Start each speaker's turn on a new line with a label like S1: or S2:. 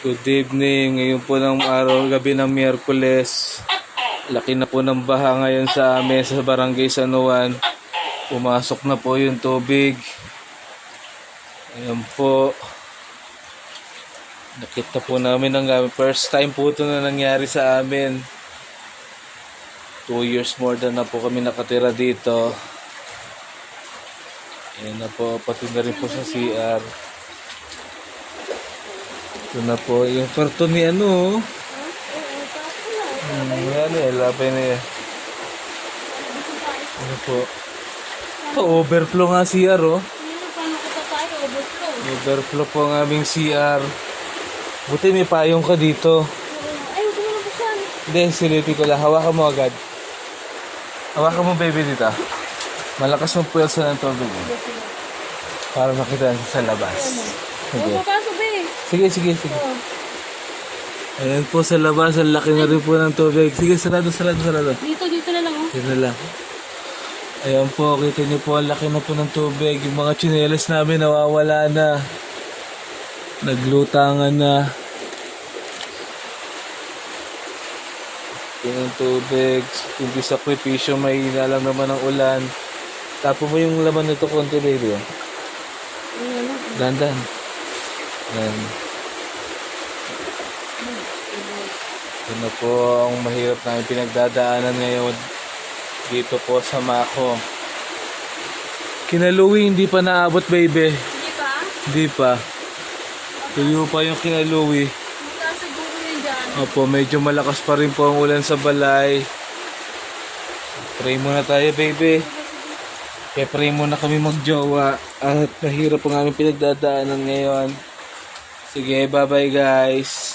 S1: Good evening. Ngayon po ng araw, gabi ng Miyerkules. Laki na po ng baha ngayon sa amin sa Barangay San Juan. Pumasok na po yung tubig. Ayan po. Nakita po namin ang first time po ito na nangyari sa amin. 2 years more than na po kami nakatira dito. Ayan na po, pati na rin po sa CR. Ito na po, yung karton ni ano. Ano eh, labay na yan. Ano po? Overflow nga CR oh.
S2: Paano kita tayo? Overflow.
S1: Overflow po ang aming CR. Buti may payong ka dito.
S2: Ay, huwag mo na buksan.
S1: Hindi, silipin ko lang. Hawakan mo agad. Hawakan mo baby dito. Malakas mong pwersa ng tubig. Para makita natin sa labas.
S2: Huwag
S1: Okay.
S2: papasok eh.
S1: Sige. Ayan po sa labas. Ang laki na rin po ng tubig. Sige, sarado.
S2: Dito na lang oh.
S1: Yun na lang. Ayan po, kita niyo po, ang laki na po ng tubig. Yung mga tsinelas namin nawawala na. Naglutangan na. Yung tubig, hindi sakripisyo, may lang naman ng ulan. Tapo mo yung laman nito konti, baby. Dandan. Ayan. Ito na po ang mahirap namin pinagdadaanan ngayon. Dito po sa Mako. Kinaluwi, hindi pa naabot, baby.
S2: Hindi pa?
S1: Hindi pa. Tuyo pa yung kinaluwi.
S2: Mataas siguro yun dyan.
S1: Opo, medyo malakas pa rin po ang ulan sa balay. Pray muna tayo, baby. Kaya pray muna kami magjowa. At mahirap ang aming pinagdadaanan ngayon. Sige, bye-bye guys.